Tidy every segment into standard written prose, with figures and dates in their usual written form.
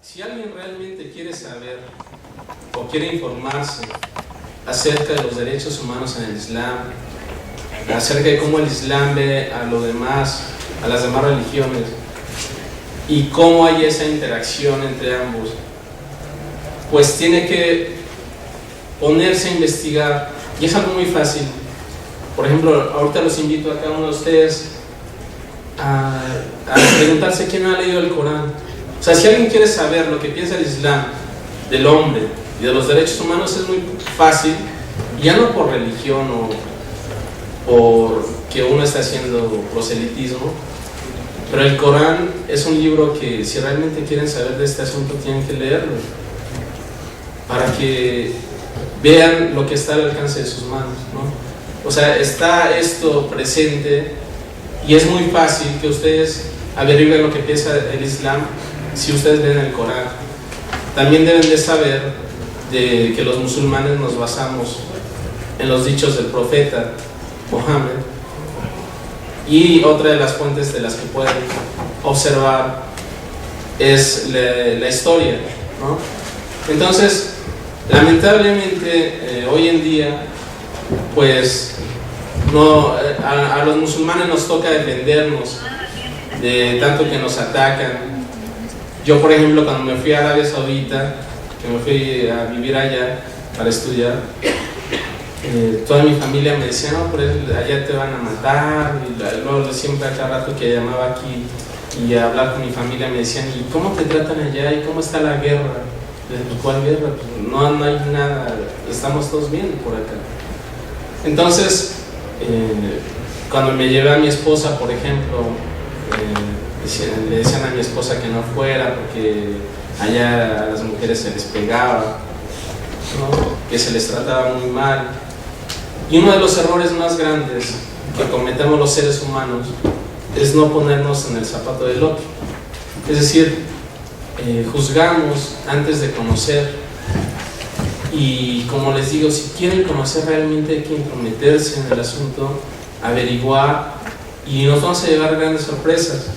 Si alguien realmente quiere saber o quiere informarse acerca de los derechos humanos en el Islam, acerca de cómo el Islam ve a lo demás, a las demás religiones, y cómo hay esa interacción entre ambos, pues tiene que ponerse a investigar, y es algo muy fácil. Por ejemplo, ahorita los invito a cada uno de ustedes a preguntarse quién no ha leído el Corán. O sea, si alguien quiere saber lo que piensa el Islam del hombre y de los derechos humanos, es muy fácil, ya no por religión o por que uno está haciendo proselitismo, pero el Corán es un libro que, si realmente quieren saber de este asunto, tienen que leerlo para que vean lo que está al alcance de sus manos, ¿no? O sea, está esto presente y es muy fácil que ustedes averigüen lo que piensa el Islam si ustedes leen el Corán. También deben de saber de que los musulmanes nos basamos en los dichos del profeta Mohammed, y otra de las fuentes de las que pueden observar es la historia, ¿no? Entonces, lamentablemente, hoy en día, pues no, a los musulmanes nos toca defendernos de tanto que nos atacan. Yo, por ejemplo, cuando me fui a Arabia Saudita, que me fui a vivir allá para estudiar, toda mi familia me decía, no, pero allá te van a matar, y luego siempre a cada rato que llamaba aquí y a hablar con mi familia me decían, ¿y cómo te tratan allá? ¿Y cómo está la guerra? ¿Cuál guerra? Pues no hay nada, estamos todos bien por acá. Entonces, cuando me llevé a mi esposa, por ejemplo, le decían a mi esposa que no fuera porque allá a las mujeres se les pegaba, ¿no? Que se les trataba muy mal. Y uno de los errores más grandes que cometemos los seres humanos es no ponernos en el zapato del otro. Es decir, juzgamos antes de conocer, y como les digo, si quieren conocer realmente hay que intrometerse en el asunto, averiguar, y nos vamos a llevar grandes sorpresas.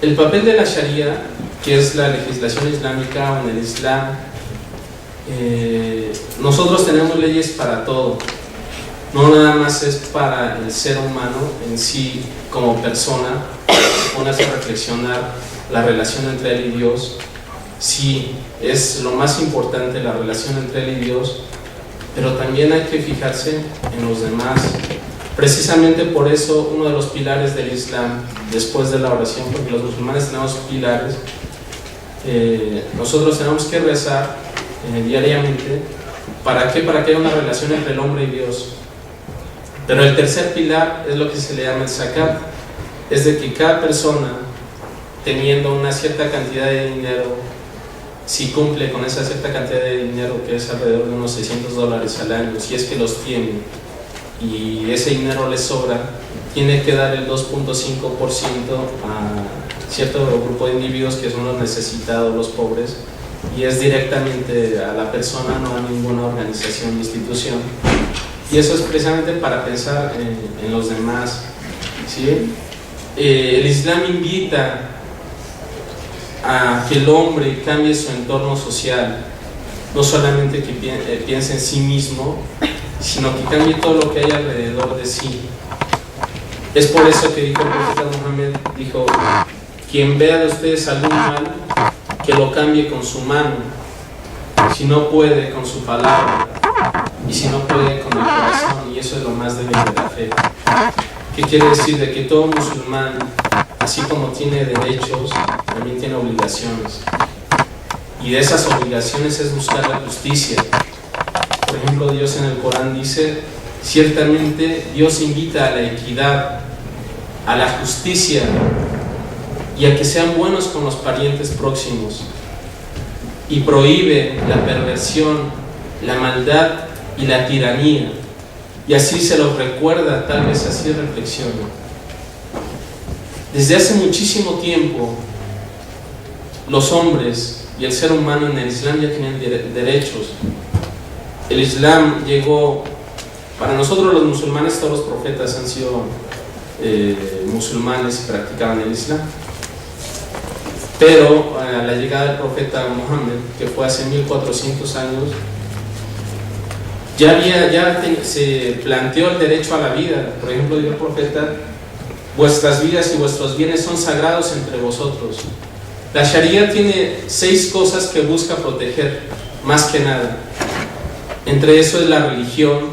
El papel de la Sharia, que es la legislación islámica o en el Islam, nosotros tenemos leyes para todo, no nada más es para el ser humano en sí como persona, ponerse a reflexionar la relación entre él y Dios. Sí, es lo más importante la relación entre él y Dios, pero también hay que fijarse en los demás. Precisamente por eso uno de los pilares del Islam, después de la oración, porque los musulmanes tenemos pilares, nosotros tenemos que rezar diariamente. ¿Para qué? Para que haya una relación entre el hombre y Dios. Pero el tercer pilar es lo que se le llama el zakat, es de que cada persona, teniendo una cierta cantidad de dinero, si cumple con esa cierta cantidad de dinero, que es alrededor de unos $600 al año, si es que los tiene y ese dinero le sobra, tiene que dar el 2.5% a cierto grupo de individuos que son los necesitados, los pobres, y es directamente a la persona, no a ninguna organización o institución. Y eso es precisamente para pensar en los demás, ¿sí? El Islam invita a que el hombre cambie su entorno social, no solamente que piense en sí mismo, sino que cambie todo lo que hay alrededor de sí. Es por eso que dijo el profeta Mohammed, dijo, quien vea de ustedes algún mal, que lo cambie con su mano, si no puede con su palabra, y si no puede con el corazón, y eso es lo más débil de la fe. ¿Qué quiere decir? De que todo musulmán, así como tiene derechos, también tiene obligaciones, y de esas obligaciones es buscar la justicia. Por ejemplo, Dios en el Corán dice, ciertamente Dios invita a la equidad, a la justicia y a que sean buenos con los parientes próximos, y prohíbe la perversión, la maldad y la tiranía, y así se los recuerda, tal vez así reflexiona. Desde hace muchísimo tiempo los hombres y el ser humano en el Islam ya tenían derechos. El Islam llegó, para nosotros los musulmanes, todos los profetas han sido musulmanes y practicaban el Islam. Pero a la llegada del profeta Mohammed, que fue hace 1400 años, se planteó el derecho a la vida. Por ejemplo, dijo el profeta: vuestras vidas y vuestros bienes son sagrados entre vosotros. La Sharia tiene 6 cosas que busca proteger, más que nada. Entre eso es la religión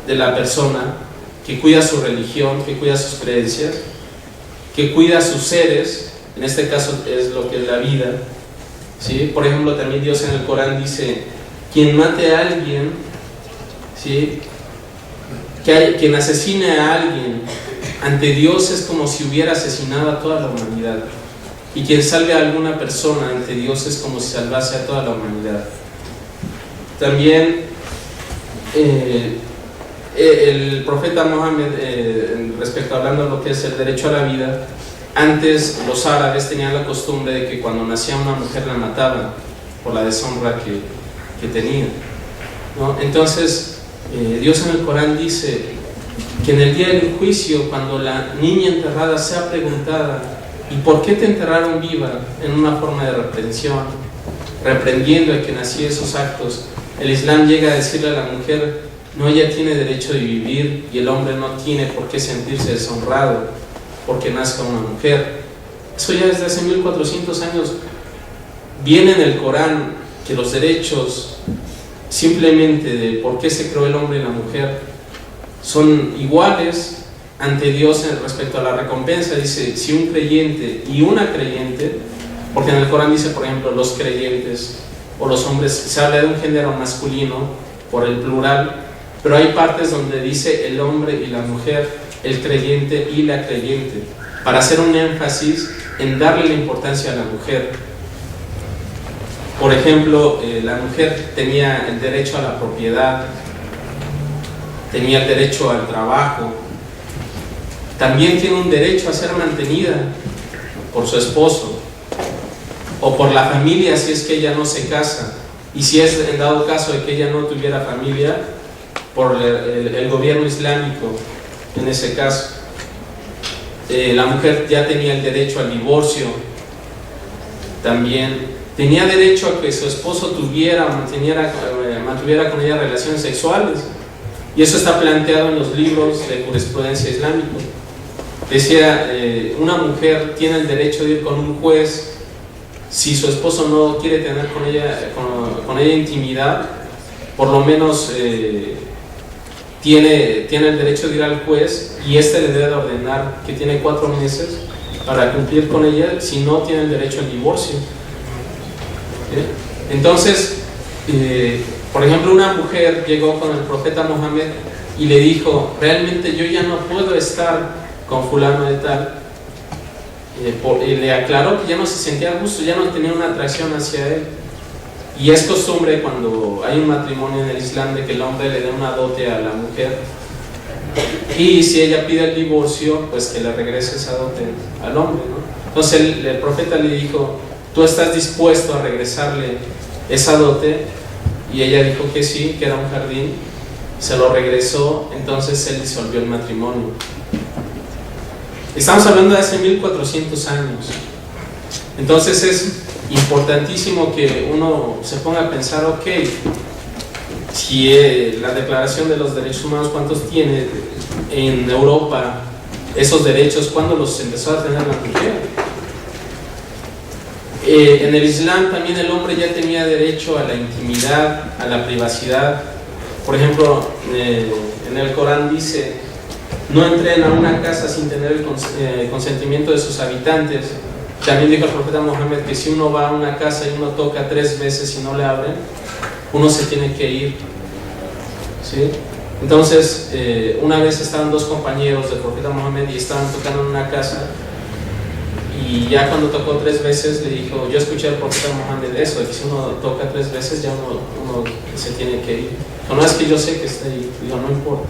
de la persona, que cuida su religión, que cuida sus creencias, que cuida sus seres, en este caso es lo que es la vida, ¿sí? Por ejemplo, también Dios en el Corán dice: quien mate a alguien, ¿sí? Quien asesine a alguien, ante Dios es como si hubiera asesinado a toda la humanidad. Y quien salve a alguna persona, ante Dios es como si salvase a toda la humanidad. También el profeta Mohammed, respecto hablando de lo que es el derecho a la vida, antes los árabes tenían la costumbre de que cuando nacía una mujer la mataban por la deshonra que tenía, ¿no? Entonces Dios en el Corán dice que en el día del juicio, cuando la niña enterrada sea preguntada: ¿y por qué te enterraron viva?, en una forma de reprensión, reprendiendo a quien hacía esos actos, el Islam llega a decirle a la mujer: no, ella tiene derecho de vivir, y el hombre no tiene por qué sentirse deshonrado porque nazca una mujer. Eso ya desde hace 1400 años viene en el Corán, que los derechos simplemente de por qué se creó el hombre y la mujer son iguales ante Dios respecto a la recompensa. Dice: si un creyente y una creyente, porque en el Corán dice, por ejemplo, los creyentes o los hombres, se habla de un género masculino por el plural, pero hay partes donde dice el hombre y la mujer, el creyente y la creyente, para hacer un énfasis en darle la importancia a la mujer. Por ejemplo, la mujer tenía el derecho a la propiedad, tenía el derecho al trabajo, también tiene un derecho a ser mantenida por su esposo o por la familia si es que ella no se casa, y si es en dado caso de que ella no tuviera familia, por el gobierno islámico. En ese caso, la mujer ya tenía el derecho al divorcio, también tenía derecho a que su esposo tuviera o mantuviera con ella relaciones sexuales, y eso está planteado en los libros de jurisprudencia islámica. Decía, una mujer tiene el derecho de ir con un juez si su esposo no quiere tener con ella intimidad, por lo menos tiene el derecho de ir al juez, y éste le debe ordenar que tiene 4 meses para cumplir con ella, si no tiene el derecho al divorcio. Entonces, por ejemplo, una mujer llegó con el profeta Mohammed y le dijo: realmente yo ya no puedo estar con fulano de tal, y le aclaró que ya no se sentía a gusto, ya no tenía una atracción hacia él. Y es costumbre, cuando hay un matrimonio en el Islam, de que el hombre le dé una dote a la mujer, y si ella pide el divorcio, pues que le regrese esa dote al hombre, ¿no? Entonces el profeta le dijo: ¿tú estás dispuesto a regresarle esa dote? Y ella dijo que sí, que era un jardín, se lo regresó. Entonces él disolvió el matrimonio. Estamos hablando de hace 1400 años. Entonces es importantísimo que uno se ponga a pensar: ok, si la Declaración de los Derechos Humanos, ¿cuántos tiene en Europa esos derechos? ¿Cuándo los empezó a tener la mujer? En el Islam también el hombre ya tenía derecho a la intimidad, a la privacidad. Por ejemplo, en el Corán dice: no entren a una casa sin tener el consentimiento de sus habitantes. También dijo el profeta Mohammed que si uno va a una casa y uno toca 3 veces y no le abren, uno se tiene que ir, ¿sí? Entonces, una vez estaban 2 compañeros del profeta Mohammed y estaban tocando en una casa, y ya cuando tocó 3 veces le dijo: yo escuché al profeta Mohammed eso, de que si uno toca 3 veces ya uno se tiene que ir. No es que yo sé que está ahí, digo, no importa,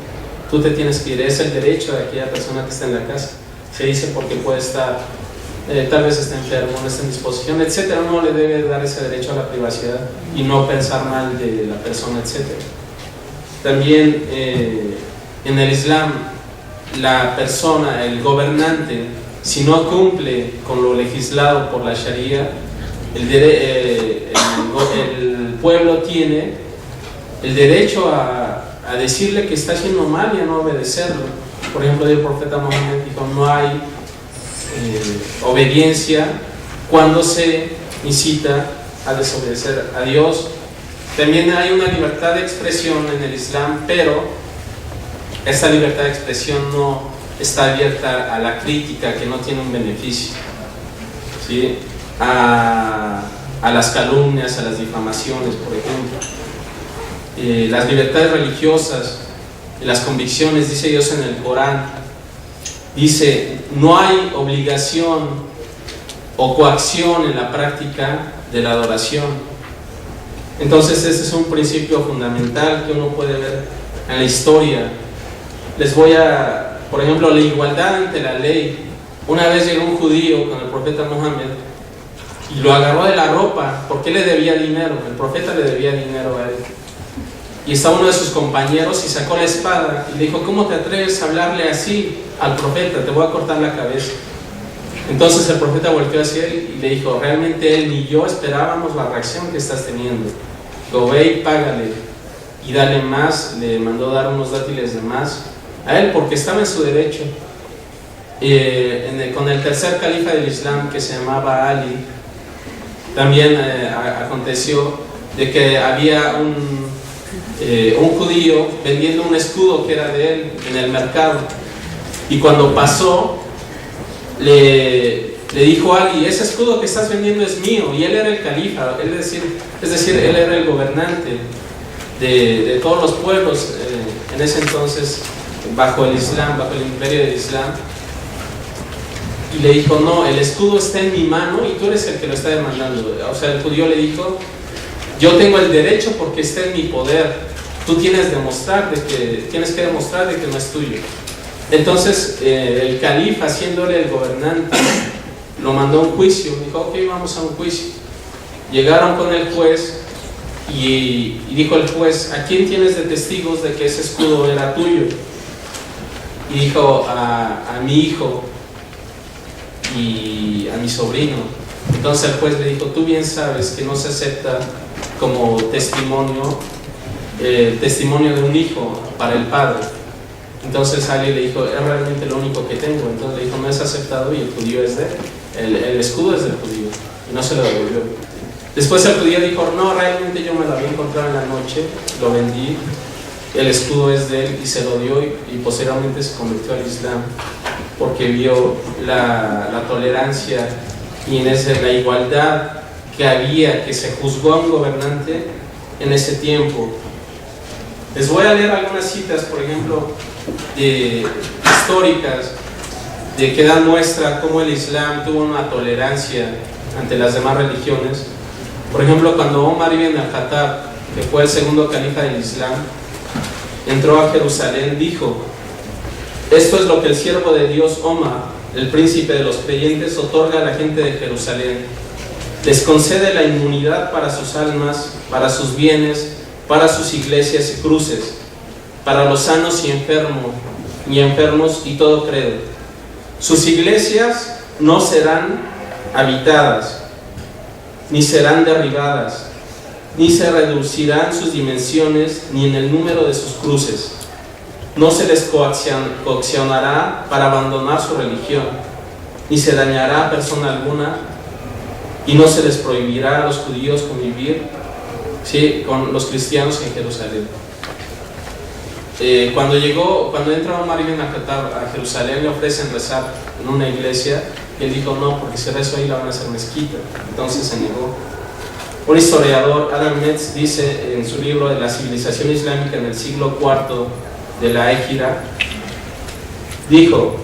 tú te tienes que ir, es el derecho de aquella persona que está en la casa. Se dice porque puede estar, tal vez está enfermo, no está en disposición, etcétera. Uno le debe dar ese derecho a la privacidad y no pensar mal de la persona, etcétera. También en el Islam, la persona, el gobernante, si no cumple con lo legislado por la Sharia, el pueblo tiene el derecho a decirle que está haciendo mal y a no obedecerlo. Por ejemplo, el profeta Mohammed dijo: no hay obediencia cuando se incita a desobedecer a Dios. También hay una libertad de expresión en el Islam, pero esta libertad de expresión no está abierta a la crítica, que no tiene un beneficio, ¿sí? A las calumnias, a las difamaciones, por ejemplo. Las libertades religiosas, las convicciones, dice Dios en el Corán, dice: no hay obligación o coacción en la práctica de la adoración. Entonces este es un principio fundamental que uno puede ver en la historia. Por ejemplo, la igualdad ante la ley. Una vez llegó un judío con el profeta Mohammed y lo agarró de la ropa porque le debía dinero. El profeta le debía dinero a él. Y estaba uno de sus compañeros y sacó la espada y le dijo: ¿cómo te atreves a hablarle así al profeta? Te voy a cortar la cabeza. Entonces el profeta volteó hacia él y le dijo: realmente él ni yo esperábamos la reacción que estás teniendo. Dijo: ve y págale y dale más. Le mandó dar unos dátiles de más a él porque estaba en su derecho. Con el tercer califa del Islam, que se llamaba Ali, también aconteció de que había un judío vendiendo un escudo que era de él en el mercado, y cuando pasó le dijo a Ali: ese escudo que estás vendiendo es mío. Y él era el califa, es decir, él era el gobernante de todos los pueblos en ese entonces, bajo el Islam, bajo el imperio del Islam. Y le dijo: no, el escudo está en mi mano y tú eres el que lo está demandando. O sea, el judío le dijo: yo tengo el derecho porque está en mi poder. Tú tienes que demostrar de que no es tuyo. Entonces el califa, siéndole el gobernante, lo mandó a un juicio. Dijo: ok, vamos a un juicio. Llegaron con el juez y dijo el juez: ¿a quién tienes de testigos de que ese escudo era tuyo? Y dijo: a mi hijo y a mi sobrino. Entonces el juez le dijo: tú bien sabes que no se acepta como testimonio de un hijo para el padre. Entonces Ali le dijo: es realmente lo único que tengo. Entonces le dijo: no es aceptado y el judío es de él, el escudo es del judío, y no se lo devolvió. Después el judío dijo: no, realmente yo me lo había encontrado en la noche, lo vendí, el escudo es de él, y se lo dio, y posteriormente se convirtió al Islam porque vio la tolerancia y la igualdad que había, que se juzgó a un gobernante en ese tiempo. Les voy a leer algunas citas, por ejemplo, históricas, de que dan muestra cómo el Islam tuvo una tolerancia ante las demás religiones. Por ejemplo, cuando Omar ibn al-Khattab, que fue el segundo califa del Islam, entró a Jerusalén, dijo: esto es lo que el siervo de Dios Omar, el príncipe de los creyentes, otorga a la gente de Jerusalén. Les concede la inmunidad para sus almas, para sus bienes, para sus iglesias y cruces, para los sanos y enfermos y todo credo. Sus iglesias no serán habitadas, ni serán derribadas, ni se reducirán sus dimensiones, ni en el número de sus cruces. No se les coaccionará para abandonar su religión, ni se dañará a persona alguna, y no se les prohibirá a los judíos convivir, ¿sí?, con los cristianos en Jerusalén. Cuando entra Omar ibn al-Khattab a Jerusalén, le ofrecen rezar en una iglesia, y él dijo: no, porque si rezo ahí la van a hacer mezquita. Entonces se negó. Un historiador, Adam Metz, dice en su libro de la civilización islámica en el siglo IV de la Égira, dijo: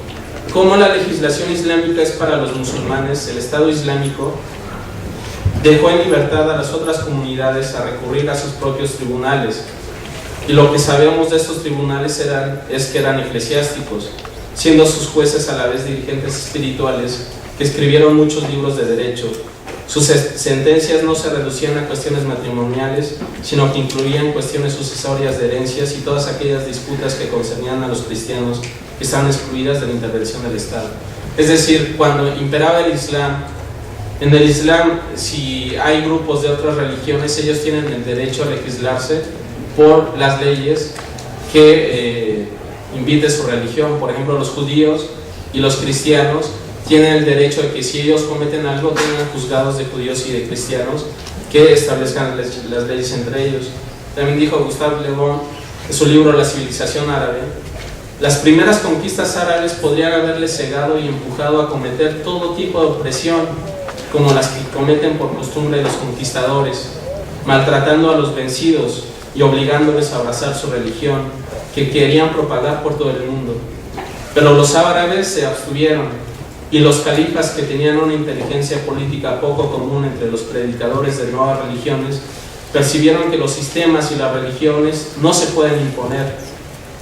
como la legislación islámica es para los musulmanes, el Estado Islámico dejó en libertad a las otras comunidades a recurrir a sus propios tribunales, y lo que sabemos de estos tribunales es que eran eclesiásticos, siendo sus jueces a la vez dirigentes espirituales que escribieron muchos libros de derecho. Sus sentencias no se reducían a cuestiones matrimoniales, sino que incluían cuestiones sucesorias de herencias y todas aquellas disputas que concernían a los cristianos que estaban excluidas de la intervención del Estado. Es decir, cuando imperaba el Islam, en el Islam, si hay grupos de otras religiones, ellos tienen el derecho a legislarse por las leyes que invite su religión. Por ejemplo, los judíos y los cristianos tienen el derecho de que si ellos cometen algo, tengan juzgados de judíos y de cristianos que establezcan las leyes entre ellos. También dijo Gustave Le Bon en su libro La civilización árabe: las primeras conquistas árabes podrían haberles cegado y empujado a cometer todo tipo de opresión, como las que cometen por costumbre los conquistadores, maltratando a los vencidos y obligándoles a abrazar su religión, que querían propagar por todo el mundo. Pero los árabes se abstuvieron, y los califas, que tenían una inteligencia política poco común entre los predicadores de nuevas religiones, percibieron que los sistemas y las religiones no se pueden imponer.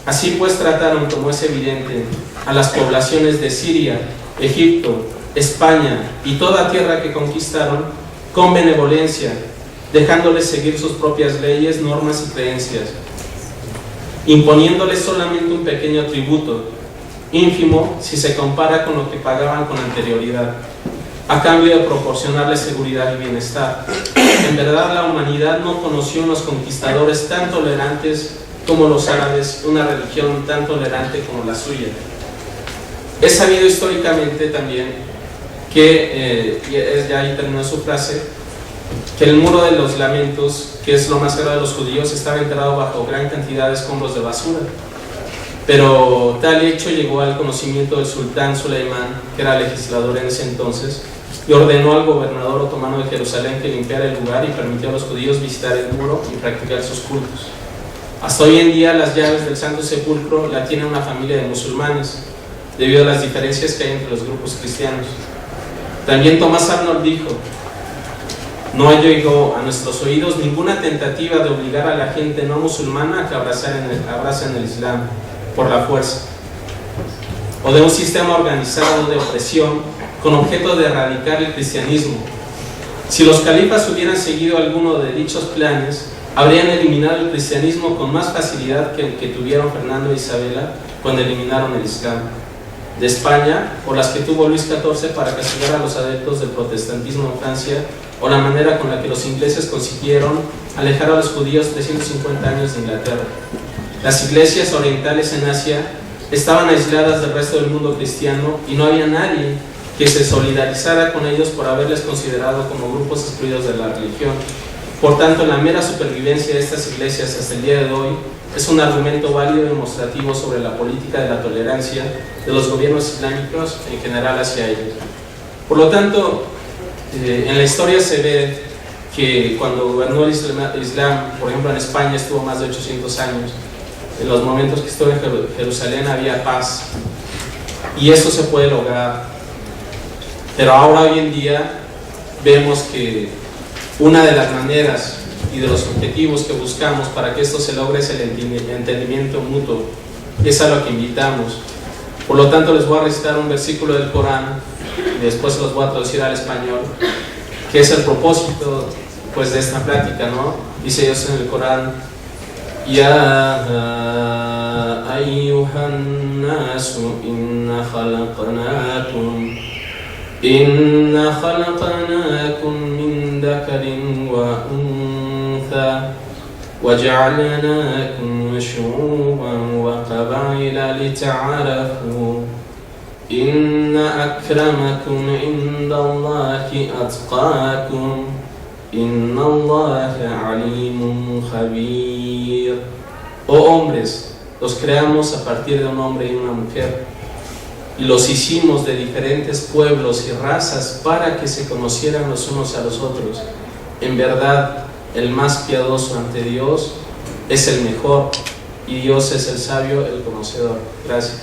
Así pues trataron, como es evidente, a las poblaciones de Siria, Egipto, España y toda tierra que conquistaron con benevolencia, dejándoles seguir sus propias leyes, normas y creencias, imponiéndoles solamente un pequeño tributo, ínfimo si se compara con lo que pagaban con anterioridad, a cambio de proporcionarles seguridad y bienestar. En verdad, la humanidad no conoció unos conquistadores tan tolerantes como los árabes, una religión tan tolerante como la suya. Es sabido históricamente también que, ya ahí terminó su frase, que el muro de los lamentos, que es lo más caro de los judíos, estaba enterrado bajo gran cantidad de escombros de basura. Pero tal hecho llegó al conocimiento del sultán Suleimán, que era legislador en ese entonces, y ordenó al gobernador otomano de Jerusalén que limpiara el lugar y permitió a los judíos visitar el muro y practicar sus cultos. Hasta hoy en día las llaves del Santo Sepulcro la tiene una familia de musulmanes, debido a las diferencias que hay entre los grupos cristianos. También Thomas Arnold dijo: no llegó a nuestros oídos ninguna tentativa de obligar a la gente no musulmana a que abracen el Islam por la fuerza, o de un sistema organizado de opresión con objeto de erradicar el cristianismo. Si los califas hubieran seguido alguno de dichos planes, habrían eliminado el cristianismo con más facilidad que el que tuvieron Fernando e Isabela cuando eliminaron el Islam de España, o las que tuvo Luis XIV para castigar a los adeptos del protestantismo en Francia, o la manera con la que los ingleses consiguieron alejar a los judíos 350 años de Inglaterra. Las iglesias orientales en Asia estaban aisladas del resto del mundo cristiano y no había nadie que se solidarizara con ellos por haberles considerado como grupos excluidos de la religión. Por tanto, la mera supervivencia de estas iglesias hasta el día de hoy es un argumento válido y demostrativo sobre la política de la tolerancia de los gobiernos islámicos en general hacia ellos. Por lo tanto, en la historia se ve que cuando gobernó el Islam, por ejemplo en España estuvo más de 800 años, en los momentos que estuvo en Jerusalén había paz, y eso se puede lograr. Pero ahora, hoy en día, vemos que una de las maneras y de los objetivos que buscamos para que esto se logre es el entendimiento mutuo, y es a lo que invitamos. Por lo tanto, les voy a recitar un versículo del Corán y después los voy a traducir al español, que es el propósito pues de esta plática, ¿no? Dice Dios en el Corán: Ya ayyuhan nasu inna khalaqnakum min dhakarin wa untha وجعلناكم شعوبا وقبائل لتعارفوا إن أكرمكم عند الله أتقاكم إن الله عليم خبير. Oh hombres, los creamos a partir de un hombre y una mujer, y los hicimos de diferentes pueblos y razas para que se conocieran los unos a los otros. En verdad, el más piadoso ante Dios es el mejor, y Dios es el sabio, el conocedor. Gracias.